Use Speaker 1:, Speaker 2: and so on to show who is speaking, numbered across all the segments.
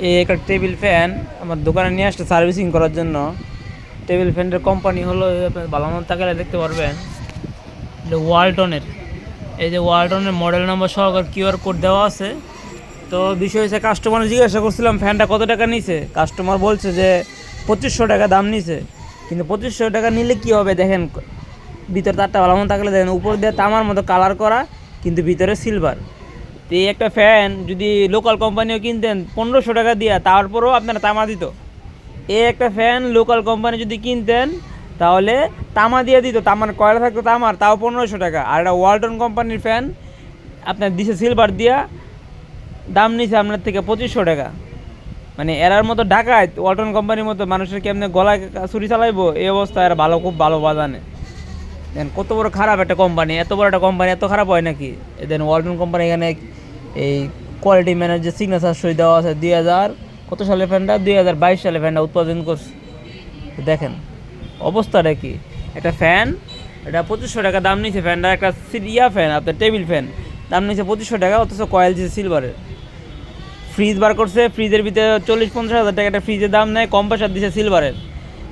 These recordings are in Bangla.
Speaker 1: এই একটা টেবিল ফ্যান আমার দোকানে নিয়ে আসছে সার্ভিসিং করার জন্য। টেবিল ফ্যানের কোম্পানি হলো, ভালো মতো তাকালে দেখতে পারবেন, এটা ওয়ালটনের। এই যে ওয়ালটনের মডেল নাম্বার সহকারে কিউআর কোড দেওয়া আছে। তো বিষয় হচ্ছে, কাস্টমার জিজ্ঞাসা করছিলাম ফ্যানটা কত টাকা নিছে। কাস্টমার বলছে যে 2500 টাকা দাম নিছে। কিন্তু 2500 টাকা নিলে কি হবে দেখেন, ভিতরে তারটা ভালো মতো থাকলে দেখেন, উপর দিয়ে তামার মতো কালার করা, কিন্তু ভিতরে সিলভার। তো এই একটা ফ্যান যদি লোকাল কোম্পানিও কিনতেন 1500 টাকা দিয়ে, তারপরেও আপনারা তামা দিত। এই একটা ফ্যান লোকাল কোম্পানি যদি কিনতেন তাহলে তামা দিয়ে দিত, তামার কয়লা থাকতো তামার, তাও 1500 টাকা। আর একটা ওয়ালটন কোম্পানির ফ্যান আপনার দিছে সিলভার দিয়া, দাম নিছে আপনার থেকে 2500 টাকা। মানে এরার মতো ঢাকায় ওয়ালটন কোম্পানির মতো মানুষের কেমনে গলায় ছুরি চালাইবো, এই অবস্থা এরা ভালো, খুব ভালো বাজানে। দেন কত বড় খারাপ একটা কোম্পানি, এত বড় একটা কোম্পানি এত খারাপ হয় নাকি? দেন ওয়ালটন কোম্পানি এখানে এই কোয়ালিটি ম্যানেজার সিগনেচার সই দেওয়া আছে। 2000 কত সালে ফ্যানটা, 2022 সালে ফ্যানটা উৎপাদন করছে। দেখেন অবস্থাটা কি। একটা ফ্যান, এটা 2500 টাকা দাম নিচ্ছে ফ্যানটা। একটা ফ্যান, আপনার টেবিল ফ্যান, দাম নিচ্ছে 2500 টাকা, অথচ কয়েল দিচ্ছে সিলভারের। ফ্রিজ বার করছে, ফ্রিজের ভিতরে 40-50 হাজার টাকা একটা ফ্রিজের দাম নেয়, কম্প্রেসার দিচ্ছে সিলভারের।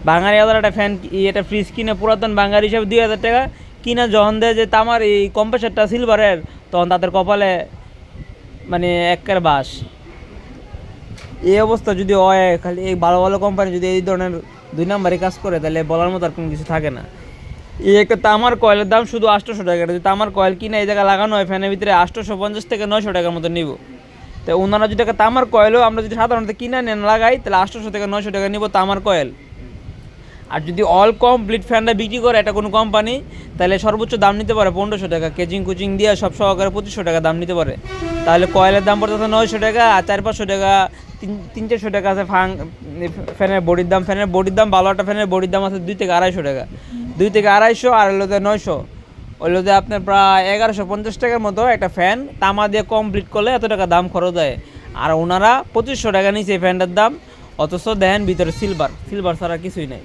Speaker 1: বাঙালি আলাদা একটা ফ্যান, এটা ফ্রিজ কিনে পুরাতন বাঙালি হিসাবে 2000 টাকা কিনা যখন দেয় যে তামার এই কম্প্রেসারটা সিলভারের, তখন তাদের কপালে মানে একের বাস। এই অবস্থা যদি হয়, খালি এই ভালো ভালো কোম্পানি যদি এই ধরনের 2 নম্বরে কাজ করে, তাহলে বলার মতো আর কোনো কিছু থাকে না। এই একটা তামার কয়েলের দাম শুধু 800 টাকা। যদি তামার কয়েল কিনে এই জায়গায় লাগানো হয় ফ্যানের ভিতরে, 850 থেকে 900 টাকার মতো নিব। তো ওনারা যদি একটা তামার কয়েলও আমরা যদি সাধারণত কিনে নেন লাগাই, তাহলে 800 থেকে 900 টাকা নিব তামার কয়েল। আর যদি অল কমপ্লিট ফ্যানটা বিক্রি করে এটা কোনো কোম্পানি, তাহলে সর্বোচ্চ দাম নিতে পারে 1500 টাকা, কেচিং কুচিং দিয়ে সব সহকারে 2500 টাকা দাম নিতে পারে। তাহলে কয়েলের দাম পড়তেছে 900 টাকা, আর 400-500 টাকা, 300-400 টাকা আছে ফ্যানের বডির দাম। ফ্যানের বডির দাম, ভালো একটা ফ্যানের বডির দাম আছে 2 থেকে 250 টাকা। 2 থেকে 250, আর হলো 900, হলো আপনার প্রায় 1150 টাকার মতো একটা ফ্যান তামা দিয়ে কমপ্লিট করলে এত টাকা দাম খরচ হয়। আর ওনারা 2500 টাকা নিচ্ছে এই ফ্যানটার দাম, অথচ দেখেন ভিতরে সিলভার, সিলভার ছাড়া কিছুই নাই।